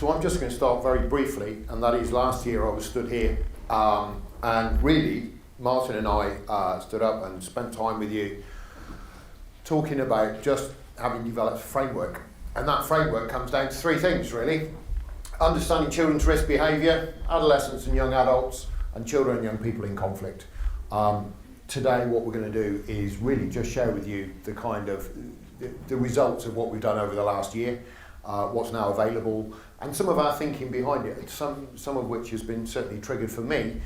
So I'm just going to start very briefly, and that is last year I was stood here, and really Martin and I stood up and spent time with you talking about just having developed a framework. And that framework comes down to three things really: understanding children's risk behaviour, adolescents and young adults, and children and young people in conflict. Today what we're going to do is really just share with you the kind of the results of what we've done over the last year, what's now available, and some of our thinking behind it, some of which has been certainly triggered for me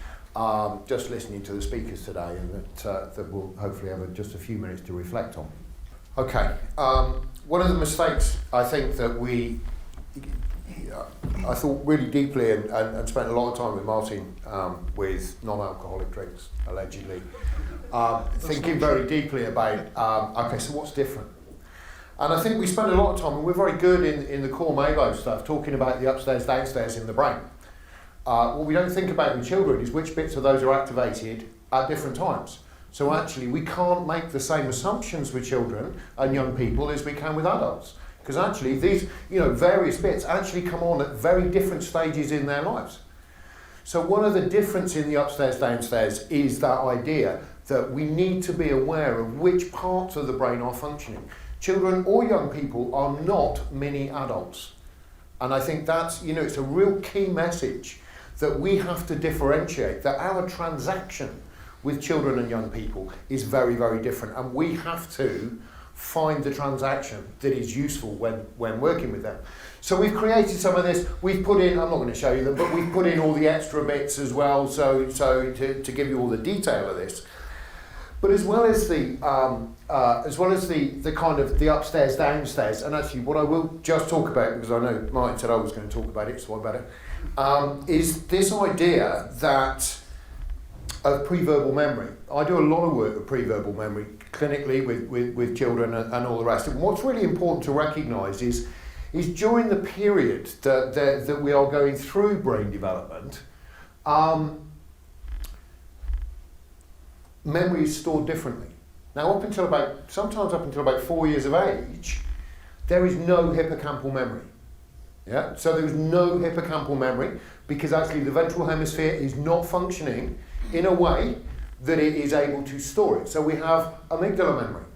just listening to the speakers today, and that we'll hopefully have just a few minutes to reflect on. Okay, one of the mistakes I think that I thought really deeply and spent a lot of time with Martin with non-alcoholic drinks, allegedly, thinking very deeply about, okay, so what's different? And I think we spend a lot of time, and we're very good in the core Maybo stuff, talking about the upstairs, downstairs in the brain. What we don't think about with children is which bits of those are activated at different times. So actually we can't make the same assumptions with children and young people as we can with adults. Because actually these, various bits actually come on at very different stages in their lives. So one of the difference in the upstairs, downstairs is that idea that we need to be aware of which parts of the brain are functioning. Children or young people are not mini adults. And I think that's, it's a real key message that we have to differentiate, that our transaction with children and young people is very, very different. And we have to find the transaction that is useful when working with them. So we've created some of this, we've put in, I'm not going to show you them, but we've put in all the extra bits as well, so to give you all the detail of this. But as well as the kind of the upstairs, downstairs, and actually what I will just talk about, because I know Martin said I was going to talk about it, so I better, is this idea that of pre-verbal memory. I do a lot of work with pre-verbal memory clinically with children and all the rest. And what's really important to recognise is during the period that we are going through brain development, memory is stored differently. Now sometimes up until about 4 years of age, there is no hippocampal memory. Yeah? So there is no hippocampal memory because actually the ventral hemisphere is not functioning in a way that it is able to store it. So we have amygdala memory.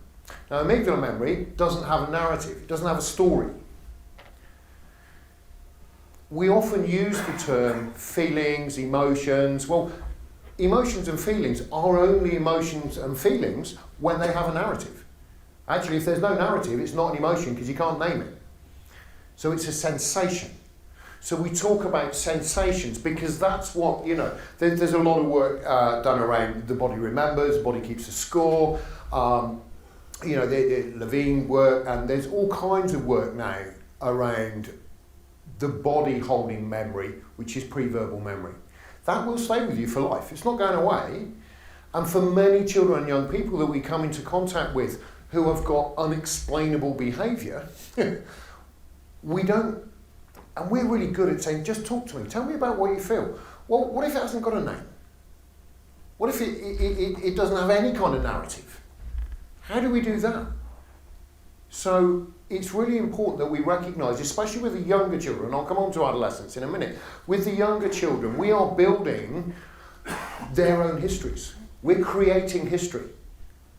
Now amygdala memory doesn't have a narrative, it doesn't have a story. We often use the term feelings, emotions. Well, emotions and feelings are only emotions and feelings when they have a narrative. Actually, if there's no narrative, it's not an emotion because you can't name it. So it's a sensation. So we talk about sensations because that's what, there's a lot of work done around the body remembers, the body keeps a score, the Levine work, and there's all kinds of work now around the body holding memory, which is pre-verbal memory. That will stay with you for life. It's not going away. And for many children and young people that we come into contact with who have got unexplainable behaviour, and we're really good at saying, just talk to me, tell me about what you feel. Well, what if it hasn't got a name? What if it doesn't have any kind of narrative? How do we do that? So it's really important that we recognise, especially with the younger children, I'll come on to adolescents in a minute, with the younger children, we are building their own histories. We're creating history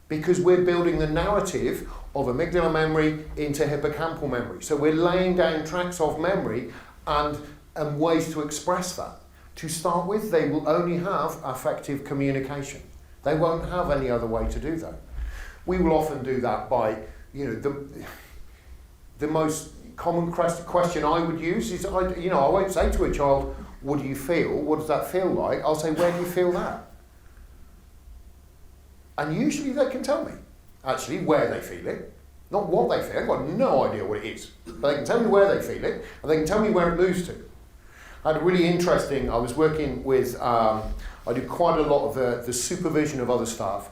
because we're building the narrative of amygdala memory into hippocampal memory. So we're laying down tracks of memory and ways to express that. To start with, they will only have affective communication. They won't have any other way to do that. We will often do that by, the most common question I would use is, I won't say to a child, what do you feel? What does that feel like? I'll say, where do you feel that? And usually they can tell me, actually, where they feel it. Not what they feel, I've got no idea what it is. But they can tell me where they feel it, and they can tell me where it moves to. I had a really interesting, I was working with, I do quite a lot of the supervision of other staff,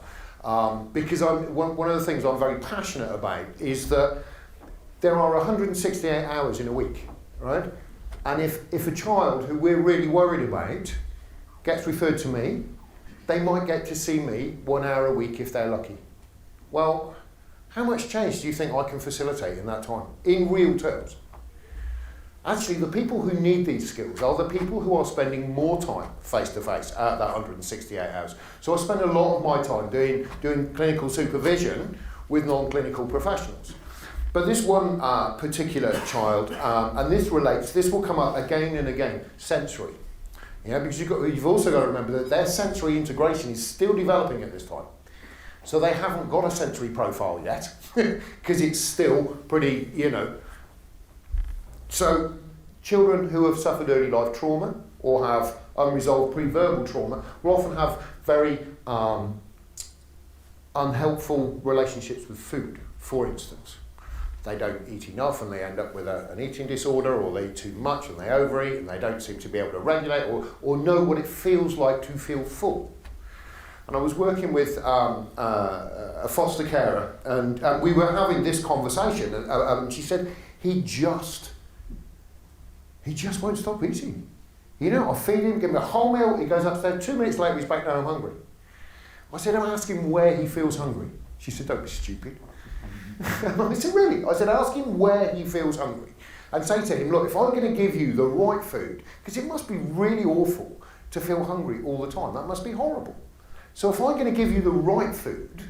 because one of the things I'm very passionate about is that there are 168 hours in a week, right? And if a child who we're really worried about gets referred to me, they might get to see me 1 hour a week if they're lucky. Well, how much change do you think I can facilitate in that time, in real terms? Actually, the people who need these skills are the people who are spending more time face-to-face at that 168 hours. So I spend a lot of my time doing clinical supervision with non-clinical professionals. But this one particular child, and this will come up again and again, sensory. Yeah, because you've also got to remember that their sensory integration is still developing at this time. So they haven't got a sensory profile yet, because it's still pretty, So children who have suffered early life trauma or have unresolved pre-verbal trauma will often have very unhelpful relationships with food, for instance. They don't eat enough and they end up with an eating disorder, or they eat too much and they overeat and they don't seem to be able to regulate or know what it feels like to feel full. And I was working with a foster carer, and we were having this conversation, and she said, he just won't stop eating. I feed him, give him a whole meal, he goes upstairs, 2 minutes later he's back down hungry. I said, I'm asking him where he feels hungry. She said, don't be stupid. I said, really? I said, ask him where he feels hungry. And say to him, look, if I'm going to give you the right food, because it must be really awful to feel hungry all the time. That must be horrible. So if I'm going to give you the right food,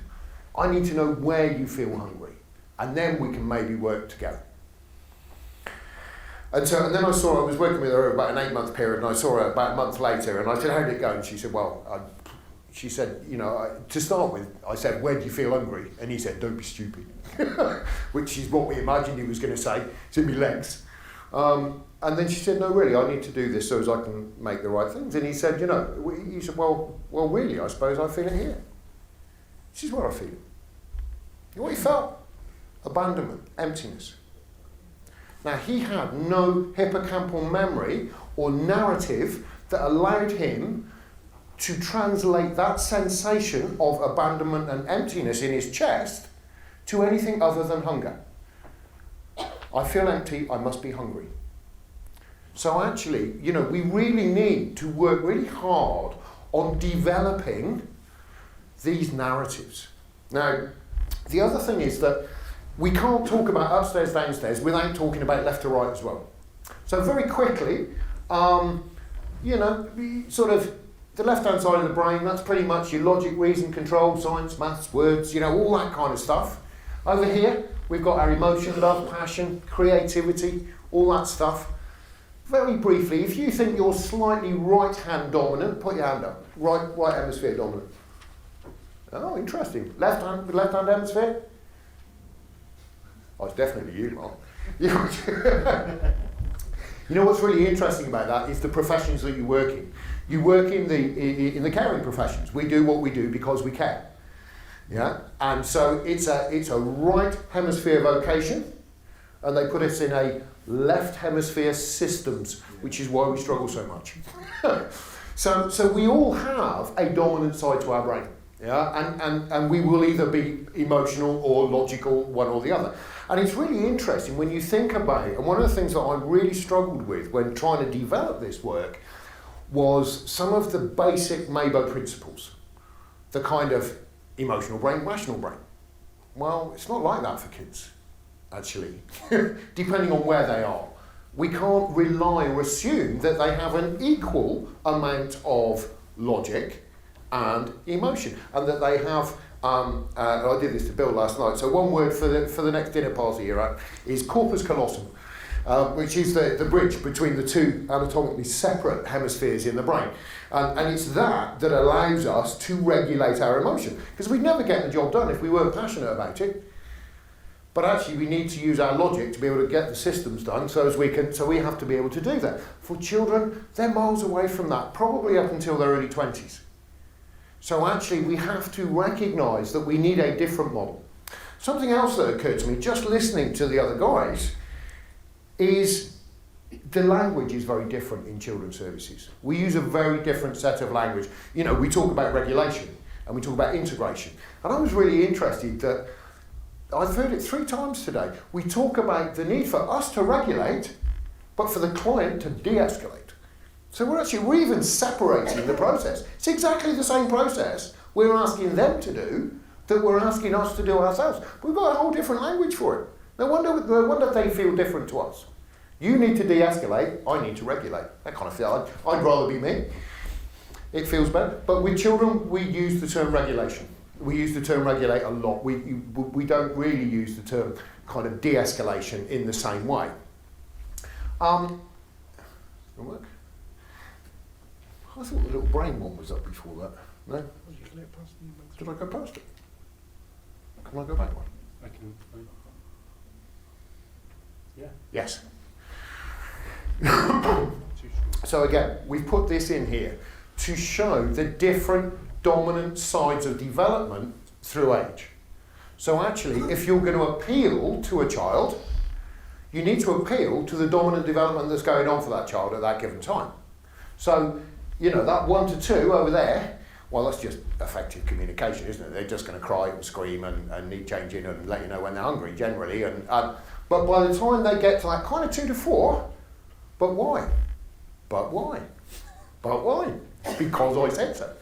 I need to know where you feel hungry. And then we can maybe work together. And then I was working with her about an 8-month period, and I saw her about a month later, and I said, how did it go? And she said, she said, to start with, I said, where do you feel hungry? And he said, don't be stupid, which is what we imagined he was going to say. It's in my legs. And then she said, no, really, I need to do this so as I can make the right things. And he said, he said, well, really, I suppose I feel it here. This is where I feel it. You know what he felt? Abandonment, emptiness. Now, he had no hippocampal memory or narrative that allowed him to translate that sensation of abandonment and emptiness in his chest to anything other than hunger. I feel empty, I must be hungry. So actually, we really need to work really hard on developing these narratives. Now, the other thing is that we can't talk about upstairs, downstairs without talking about left to right as well. So very quickly, sort of the left-hand side of the brain, that's pretty much your logic, reason, control, science, maths, words, all that kind of stuff. Over here, we've got our emotion, love, passion, creativity, all that stuff. Very briefly, if you think you're slightly right-hand dominant, put your hand up. Right hemisphere dominant. Oh, interesting. Left-hand hemisphere? Oh, it's definitely you, Mark. What's really interesting about that is the professions that you work in. You work in the caring professions. We do what we do because we care. Yeah, and so it's a right hemisphere vocation, and they put us in a left hemisphere systems, which is why we struggle so much. So we all have a dominant side to our brain. Yeah, and we will either be emotional or logical, one or the other. And it's really interesting when you think about it, and one of the things that I really struggled with when trying to develop this work was some of the basic Maybo principles, the kind of emotional brain, rational brain. Well, it's not like that for kids, actually, depending on where they are. We can't rely or assume that they have an equal amount of logic and emotion, and that they have, I did this to Bill last night, so one word for the next dinner party you're at is corpus callosum, which is the bridge between the two anatomically separate hemispheres in the brain. And it's that allows us to regulate our emotion, because we'd never get the job done if we weren't passionate about it. But actually we need to use our logic to be able to get the systems done so we have to be able to do that. For children, they're miles away from that, probably up until their early 20s. So actually we have to recognise that we need a different model. Something else that occurred to me, just listening to the other guys, is the language is very different in children's services. We use a very different set of language. We talk about regulation and we talk about integration. And I was really interested that I've heard it 3 times today. We talk about the need for us to regulate, but for the client to de-escalate. So we're even separating the process. It's exactly the same process we're asking them to do that we're asking us to do ourselves. We've got a whole different language for it. No wonder they feel different to us. You need to de-escalate, I need to regulate. That kind of feel. I'd rather be me. It feels better. But with children, we use the term regulation. We use the term regulate a lot. We don't really use the term kind of de-escalation in the same way. Work? I thought the little brain one was up before that. No? Did I go past it? Can I go back one? I can. Yeah. Yes. So again, we've put this in here to show the different dominant sides of development through age. So actually, if you're going to appeal to a child, you need to appeal to the dominant development that's going on for that child at that given time. So, you know, that 1 to 2 over there, well, that's just effective communication, isn't it? They're just going to cry and scream and need changing and let you know when they're hungry, generally. But by the time they get to that kind of 2 to 4, but why? But why? But why? Because I said so.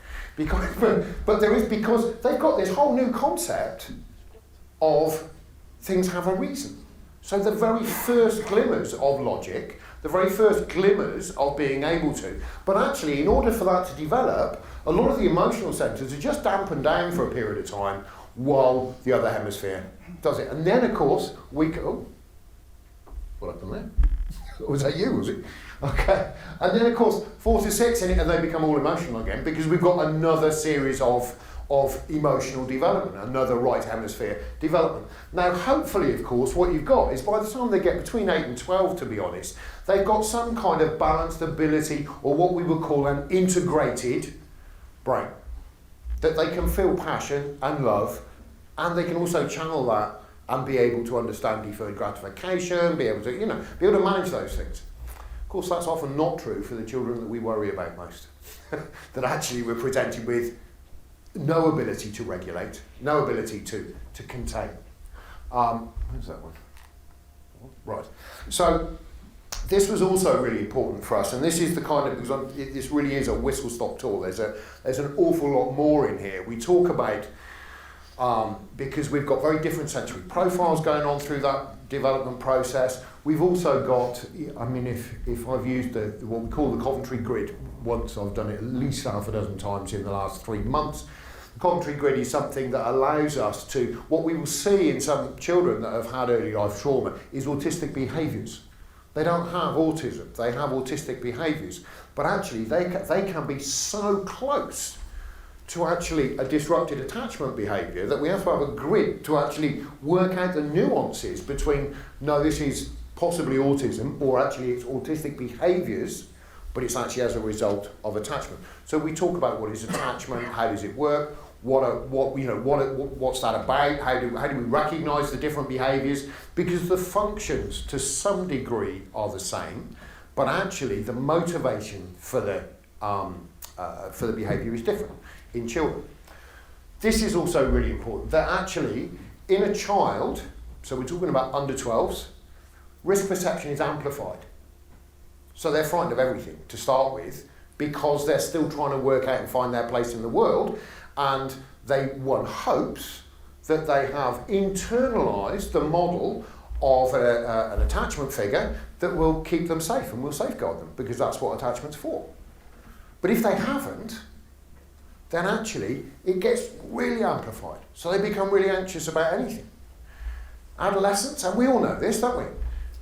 But there is, because they've got this whole new concept of things have a reason. So the very first glimmers of logic, the very first glimmers of being able to, but actually in order for that to develop, a lot of the emotional centres are just dampened down for a period of time while the other hemisphere does it. And then of course we go, what happened there? Was that you, was it? Okay. And then of course 4 to 6 in it and they become all emotional again because we've got another series of emotional development, another right hemisphere development. Now hopefully of course what you've got is by the time they get between 8 and 12 to be honest, they've got some kind of balanced ability or what we would call an integrated brain. That they can feel passion and love and they can also channel that and be able to understand deferred gratification, be able to, be able to manage those things. Of course that's often not true for the children that we worry about most. That actually we're presented with no ability to regulate, no ability to contain. Where's that one? Right. So this was also really important for us, and this is the kind of, because this really is a whistle-stop tour. There's an awful lot more in here. We talk about, because we've got very different sensory profiles going on through that development process. We've also got, if I've used what we call the Coventry grid once, I've done it at least half a dozen times in the last 3 months. The Coventry grid is something that allows us to, what we will see in some children that have had early life trauma is autistic behaviours. They don't have autism, they have autistic behaviours, but actually they can be so close to actually a disrupted attachment behaviour that we have to have a grid to actually work out the nuances between, no, this is possibly autism, or actually it's autistic behaviours, but it's actually as a result of attachment. So we talk about what is attachment, how does it work, what's that about, how do we recognise the different behaviours, because the functions to some degree are the same, but actually the motivation for the behaviour is different in children. This is also really important, that actually in a child, so we're talking about under 12s, risk perception is amplified. So they're frightened of everything to start with because they're still trying to work out and find their place in the world, and one hopes that they have internalised the model of an attachment figure that will keep them safe and will safeguard them, because that's what attachment's for. But if they haven't, then actually it gets really amplified. So they become really anxious about anything. Adolescence, and we all know this, don't we?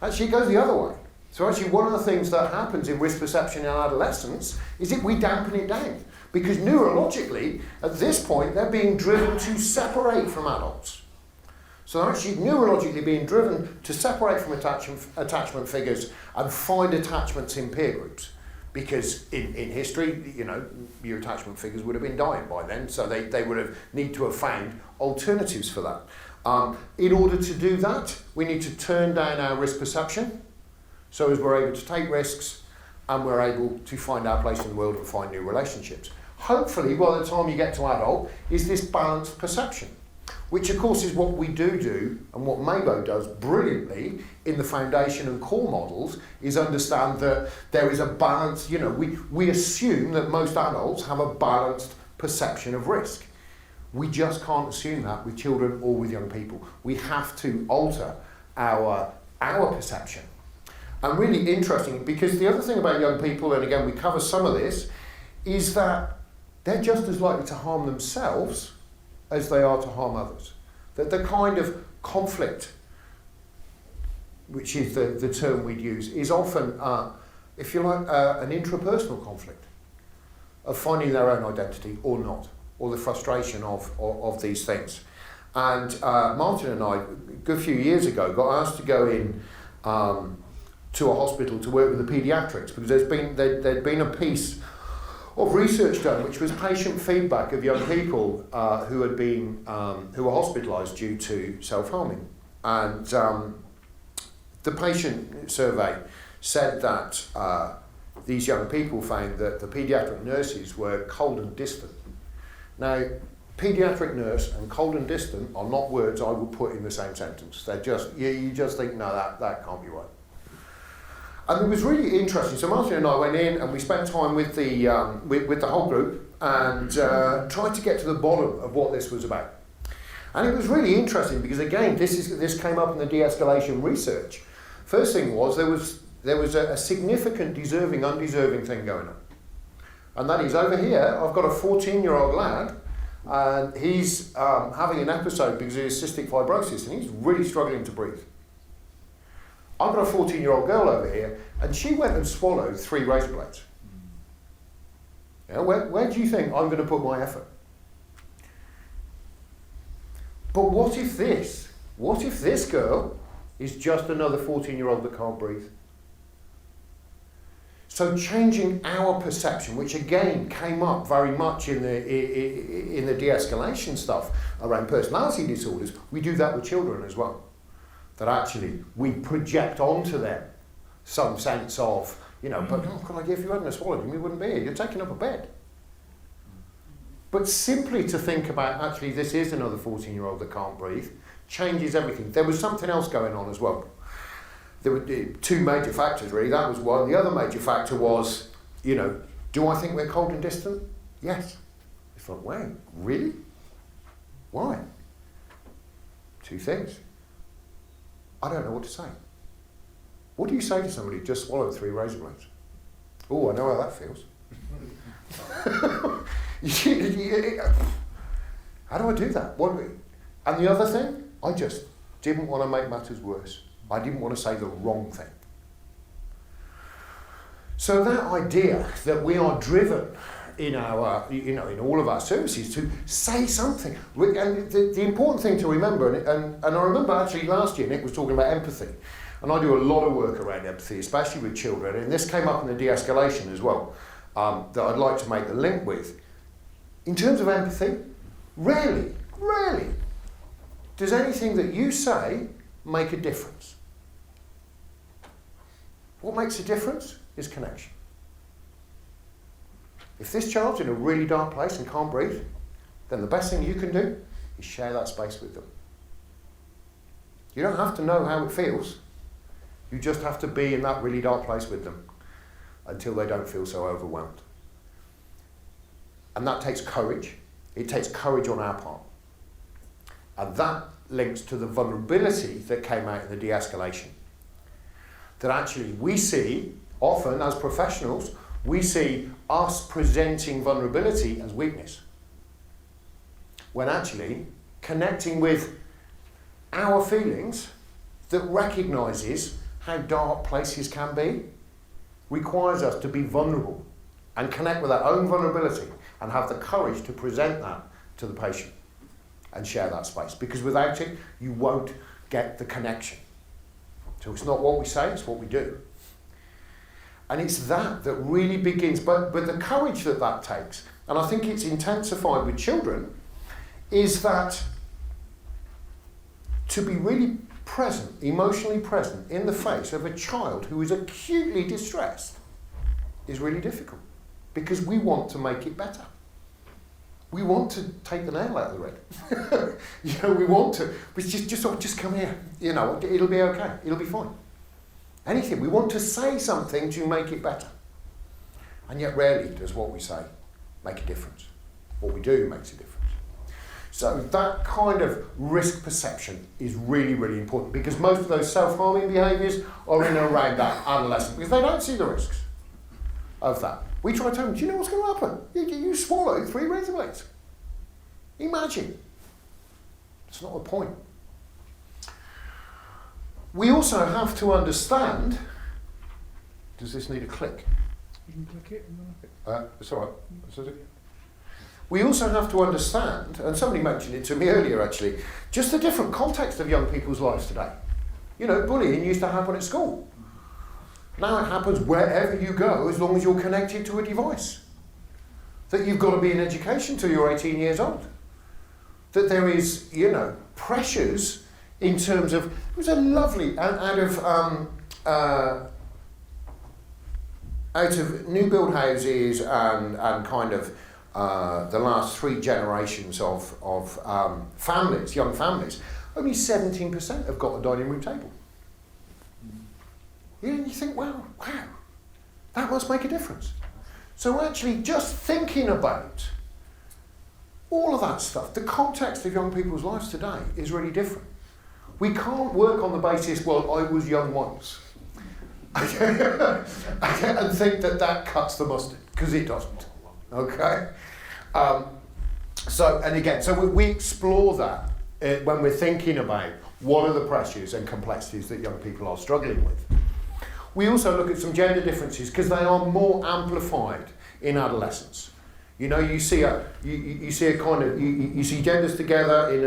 Actually it goes the other way. So actually one of the things that happens in risk perception in adolescence is that we dampen it down. Because neurologically, at this point, they're being driven to separate from adults. So they're actually neurologically being driven to separate from attachment figures and find attachments in peer groups. Because in history, your attachment figures would have been dying by then, so they would need to have found alternatives for that. In order to do that, we need to turn down our risk perception, so as we're able to take risks and we're able to find our place in the world and find new relationships. Hopefully, by the time you get to adult, is this balanced perception, which of course is what we do and what Maybo does brilliantly in the foundation and core models, is understand that there is a balance. We assume that most adults have a balanced perception of risk. We just can't assume that with children or with young people. We have to alter our perception. And really interesting, because the other thing about young people, and again we cover some of this, is that they're just as likely to harm themselves as they are to harm others. That the kind of conflict, which is the term we'd use, is often, if you like, an intrapersonal conflict of finding their own identity or not, or the frustration of these things. And Martin and I, a good few years ago, got asked to go in to a hospital to work with the paediatrics, because there'd been a piece of research done which was patient feedback of young people who were hospitalised due to self-harming. And the patient survey said that these young people found that the paediatric nurses were cold and distant. Now, paediatric nurse and cold and distant are not words I would put in the same sentence. They're just, you just think, no, that can't be right. And it was really interesting. So Martin and I went in and we spent time with the whole group and tried to get to the bottom of what this was about. And it was really interesting because, again, this came up in the de-escalation research. First thing was there was a significant deserving, undeserving thing going on. And that is, over here, I've got a 14-year-old lad, and he's having an episode because of his cystic fibrosis, and he's really struggling to breathe. I've got a 14-year-old girl over here, and she went and swallowed 3 razor blades. You know, where do you think I'm going to put my effort? But what if this girl is just another 14-year-old that can't breathe? So changing our perception, which again came up very much in the de-escalation stuff around personality disorders, we do that with children as well. That actually we project onto them some sense of, but if you hadn't swallowed him, you wouldn't be here. You're taking up a bed. But simply to think about, actually, this is another 14-year-old that can't breathe, changes everything. There was something else going on as well. There were 2 major factors, really. That was one. The other major factor was, do I think we're cold and distant? Yes. It's like, wow, really? Why? 2 things. I don't know what to say. What do you say to somebody who just swallowed 3 razor blades? Oh, I know how that feels. How do I do that? And the other thing, I just didn't want to make matters worse. I didn't want to say the wrong thing. So that idea that we are driven in our, in all of our services to say something. And the important thing to remember, and I remember actually last year Nick was talking about empathy, and I do a lot of work around empathy, especially with children, and this came up in the de-escalation as well, that I'd like to make the link with. In terms of empathy, rarely does anything that you say make a difference. What makes a difference is connection. If this child's in a really dark place and can't breathe, then the best thing you can do is share that space with them. You don't have to know how it feels. You just have to be in that really dark place with them until they don't feel so overwhelmed. And that takes courage. It takes courage on our part. And that links to the vulnerability that came out in the de-escalation. That actually we see, often as professionals, we see us presenting vulnerability as weakness. When actually connecting with our feelings that recognises how dark places can be requires us to be vulnerable and connect with our own vulnerability and have the courage to present that to the patient and share that space. Because without it, you won't get the connection. So it's not what we say, it's what we do. And it's that really begins, but the courage that takes, and I think it's intensified with children, is that to be really present, emotionally present, in the face of a child who is acutely distressed is really difficult. Because we want to make it better. We want to take the nail out of the red. We want to, just come here, it'll be okay, it'll be fine. Anything, we want to say something to make it better. And yet rarely does what we say make a difference. What we do makes a difference. So that kind of risk perception is really, really important, because most of those self-harming behaviours are in and around that adolescent, because they don't see the risks of that. We try to tell them, do you know what's going to happen? You swallow 3 razor blades. Imagine. It's not the point. We also have to understand, does this need a click? You can click it and then It's all right. We also have to understand, and somebody mentioned it to me earlier actually, just the different context of young people's lives today. You know, bullying used to happen at school. Now it happens wherever you go, as long as you're connected to a device. That you've got to be in education till you're 18 years old. That there is, you know, pressures in terms of, it was a lovely, out of new build houses and kind of the last 3 generations of families, young families, only 17% have got a dining room table. You think, wow, that must make a difference. So actually just thinking about all of that stuff, the context of young people's lives today is really different. We can't work on the basis, well, I was young once. And think that cuts the mustard, because it doesn't. Okay? So we explore that when we're thinking about what are the pressures and complexities that young people are struggling with. We also look at some gender differences, because they are more amplified in adolescence. You know, you see genders together in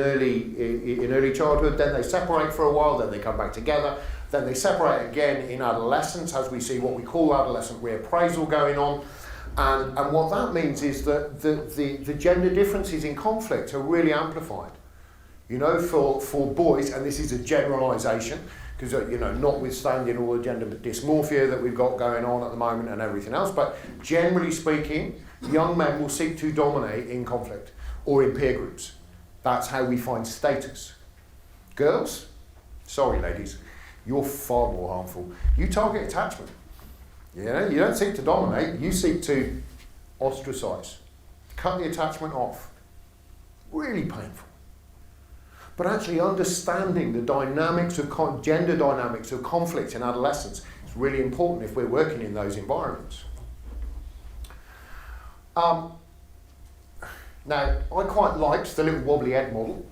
early childhood, then they separate for a while, then they come back together, then they separate again in adolescence, as we see what we call adolescent reappraisal going on. And what that means is that the gender differences in conflict are really amplified. You know, for boys, and this is a generalisation, because, you know, notwithstanding all the gender dysmorphia that we've got going on at the moment and everything else, but generally speaking, young men will seek to dominate in conflict or in peer groups. That's how we find status. Girls, sorry ladies, you're far more harmful. You target attachment. You know, you don't seek to dominate, you seek to ostracise. Cut the attachment off. Really painful. But actually understanding the dynamics of gender dynamics of conflict in adolescence is really important if we're working in those environments. Now, I quite liked the little wobbly head model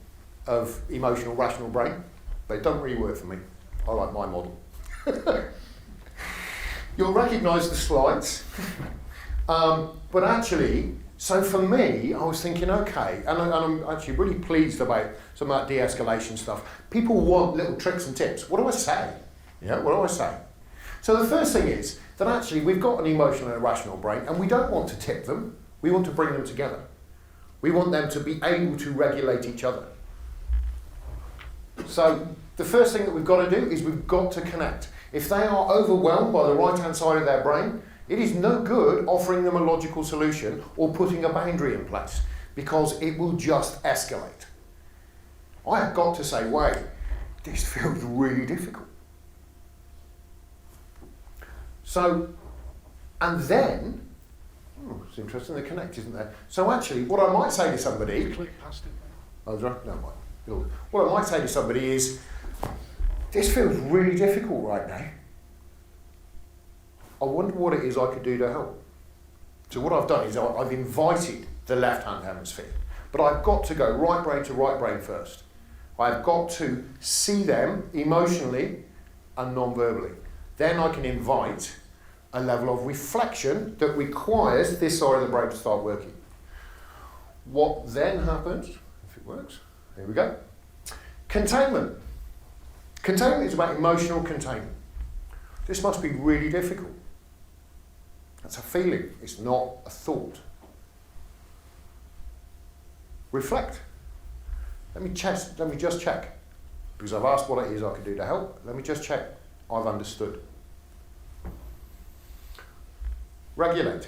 of emotional rational brain, but it doesn't really work for me. I like my model. You'll recognise the slides, but actually, so for me, I was thinking, okay, and I'm actually really pleased about some of that de-escalation stuff. People want little tricks and tips. What do I say? Yeah, what do I say? So the first thing is that actually we've got an emotional and irrational brain, and we don't want to tip them. We want to bring them together. We want them to be able to regulate each other. So the first thing that we've got to do is we've got to connect. If they are overwhelmed by the right-hand side of their brain, it is no good offering them a logical solution or putting a boundary in place, because it will just escalate. I have got to say, wait, this feels really difficult. So, and then, it's interesting, the connect, isn't there? So actually, what I might say to somebody... Click past it. Oh, no, what I might say to somebody is, this feels really difficult right now. I wonder what it is I could do to help. So what I've done is I've invited the left-hand hemisphere, but I've got to go right brain to right brain first. I've got to see them emotionally and non-verbally. Then I can invite a level of reflection that requires this side of the brain to start working. What then happens, if it works, here we go. Containment. Containment is about emotional containment. This must be really difficult. That's a feeling, it's not a thought. Reflect. Let me just check. Because I've asked what it is I can do to help. Let me just check I've understood. Regulate.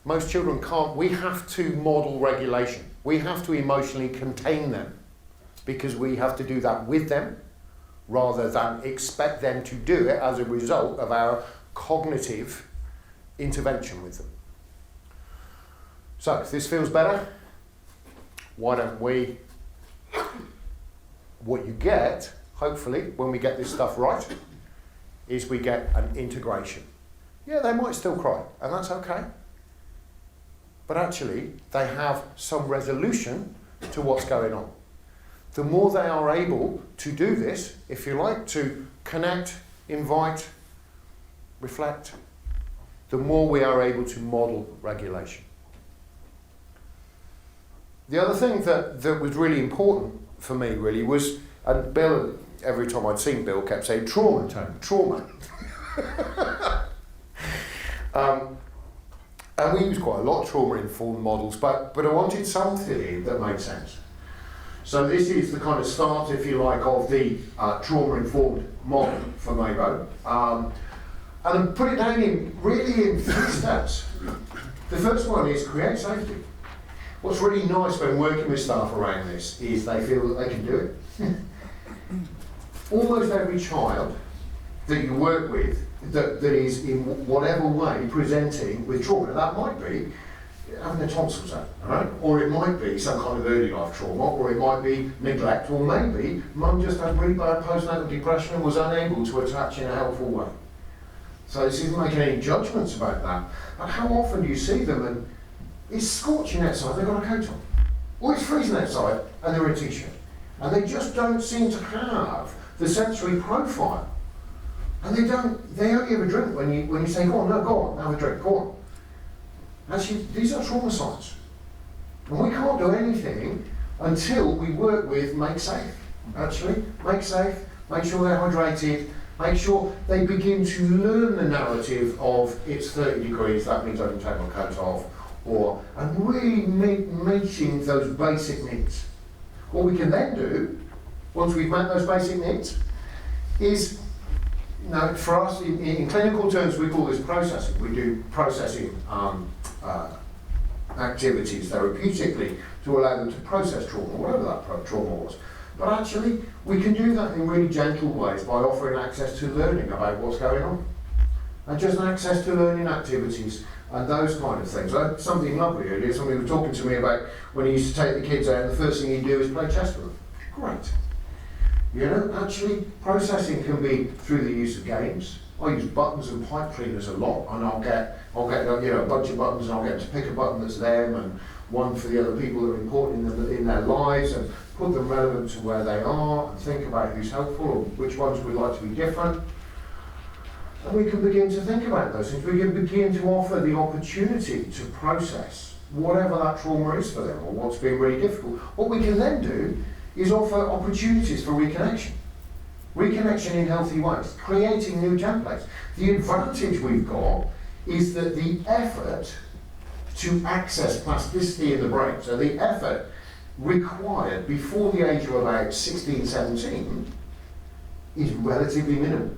Most children can't. We have to model regulation. We have to emotionally contain them, because we have to do that with them rather than expect them to do it as a result of our cognitive intervention with them. So if this feels better, why don't we What you get, hopefully, when we get this stuff right, is we get an integration. Yeah, they might still cry, and that's okay. But actually, they have some resolution to what's going on. The more they are able to do this, if you like, to connect, invite, reflect, the more we are able to model regulation. The other thing that was really important for me really was, and Bill, every time I'd seen Bill, kept saying trauma, Tony, trauma. And we use quite a lot of trauma-informed models, but I wanted something that made sense. So this is the kind of start, if you like, of the trauma-informed model for Maybo. And I put it down really in 3 steps. The first one is create safety. What's really nice when working with staff around this is they feel that they can do it. Almost every child that you work with that is in whatever way presenting with trauma. That might be having their tonsils out, right? Or it might be some kind of early life trauma, or it might be neglect, or maybe mum just had really bad postnatal depression and was unable to attach in a helpful way. So this isn't making any judgments about that. But how often do you see them and it's scorching outside, they've got a coat on. Or it's freezing outside and they're in a t-shirt. And they just don't seem to have the sensory profile. And they only have a drink when you say, go on, have a drink, go on. Actually, these are trauma signs. And we can't do anything until we work with make safe. Actually, make safe, make sure they're hydrated, make sure they begin to learn the narrative of it's 30 degrees, that means I can take my coat off, and really meeting those basic needs. What we can then do, once we've met those basic needs, is, for us, in clinical terms, we call this processing. We do processing activities therapeutically to allow them to process trauma, whatever that trauma was. But actually, we can do that in really gentle ways by offering access to learning about what's going on. And just access to learning activities and those kind of things. Something lovely earlier, somebody was talking to me about when he used to take the kids out and the first thing he'd do is play chess with them. Great. Actually, processing can be through the use of games. I use buttons and pipe cleaners a lot, and I'll get a bunch of buttons, and I'll get to pick a button that's them and one for the other people that are important in their lives, and put them relevant to where they are, and think about who's helpful or which ones we'd like to be different. And we can begin to think about those things. We can begin to offer the opportunity to process whatever that trauma is for them or what's been really difficult. What we can then do is offer opportunities for reconnection. Reconnection in healthy ways, creating new templates. The advantage we've got is that the effort to access plasticity in the brain, so the effort required before the age of about 16, 17 is relatively minimal.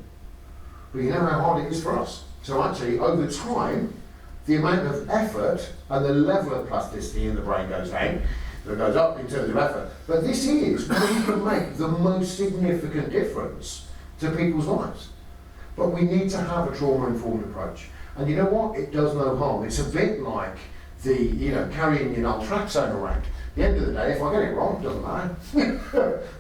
But you know how hard it is for us. So actually, over time, the amount of effort and the level of plasticity in the brain goes down. It goes up in terms of effort. But this is where we can make the most significant difference to people's lives. But we need to have a trauma-informed approach. And you know what? It does no harm. It's a bit like carrying your naltrexone around. At the end of the day, if I get it wrong, it doesn't matter.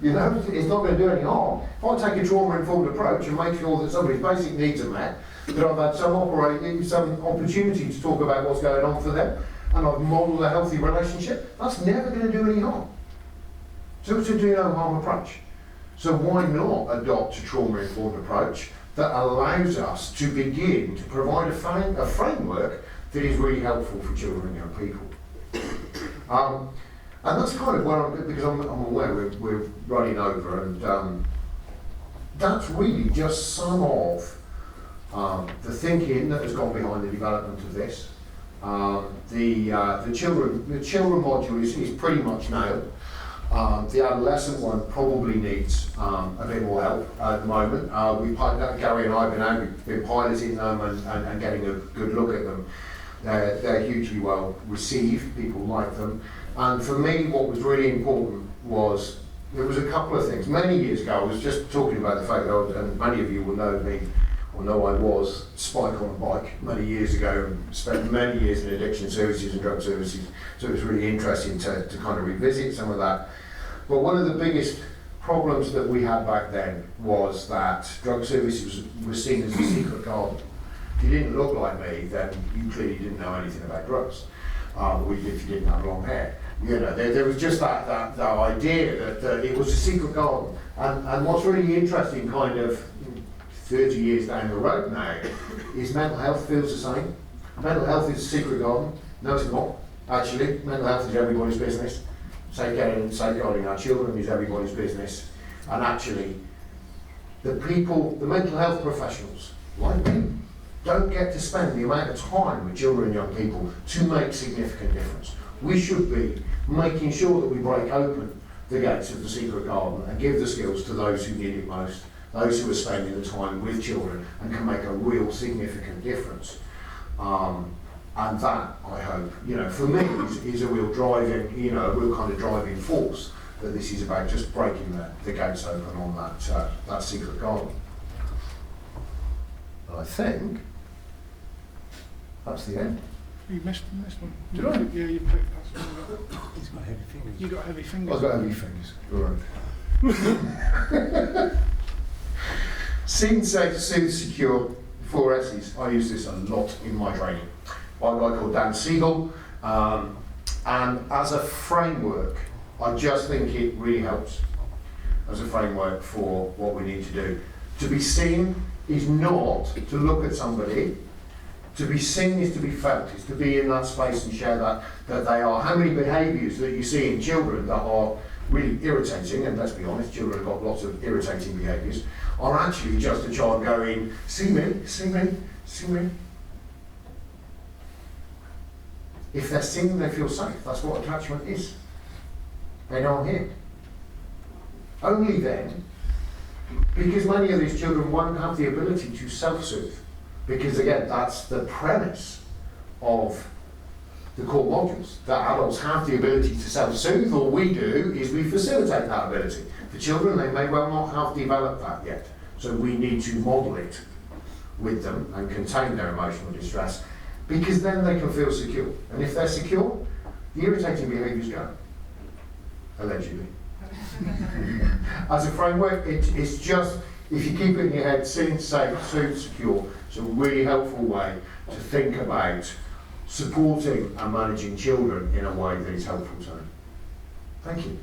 It's not going to do any harm. If I take a trauma-informed approach and make sure that somebody's basic needs are met, that I've had some opportunity to talk about what's going on for them, and I've modelled a healthy relationship, that's never going to do any harm. So it's a do no harm approach. So why not adopt a trauma-informed approach that allows us to begin to provide a framework that is really helpful for children and young people. And that's kind of where because I'm aware we're running over, and that's really just some of the thinking that has gone behind the development of this. The children module is pretty much nailed. The adolescent one probably needs a bit more help at the moment. Gary and I have been piloting them and getting a good look at them. They're hugely well received, people like them. And for me, what was really important was, there was a couple of things. Many years ago, I was just talking about the fact that, and many of you will know me, or know I was Spike on a bike many years ago, and spent many years in addiction services and drug services, so it was really interesting to kind of revisit some of that. Well, one of the biggest problems that we had back then was that drug services were seen as a secret garden. If you didn't look like me, then you clearly didn't know anything about drugs. If you didn't have long hair. You know, there was just that idea that it was a secret garden. And what's really interesting, kind of 30 years down the road now, is mental health feels the same. Mental health is a secret garden. No, it's not. Actually, mental health is everybody's business. Safeguarding our children is everybody's business. And actually, the mental health professionals, like me, don't get to spend the amount of time with children and young people to make significant difference. We should be making sure that we break open the gates of the secret garden and give the skills to those who need it most, those who are spending the time with children and can make a real significant difference. And that, I hope, for me, is a real driving, a real kind of driving force, that this is about just breaking the gates open on that secret garden. I think that's the end. You missed one. Did I? Yeah, you put it past one. He's got heavy fingers. You got heavy fingers. I've got heavy fingers. Right. Scene safe, soothe, secure. 4 S's. I use this a lot in my training. By a guy called Dan Siegel. And as a framework, I just think it really helps as a framework for what we need to do. To be seen is not to look at somebody. To be seen is to be felt, is to be in that space and share that they are. How many behaviours that you see in children that are really irritating, and let's be honest, children have got lots of irritating behaviours, are actually just a child going, see me, see me, see me. If they're seen, they feel safe. That's what attachment is. They know I'm here. Only then, because many of these children won't have the ability to self-soothe. Because again, that's the premise of the core modules, that adults have the ability to self-soothe. All we do is we facilitate that ability. For children, they may well not have developed that yet. So we need to model it with them and contain their emotional distress, because then they can feel secure. And if they're secure, the irritating behaviours go, allegedly. As a framework, it's just, if you keep it in your head, seen, safe, soothe, secure, it's a really helpful way to think about supporting and managing children in a way that is helpful to them. Thank you.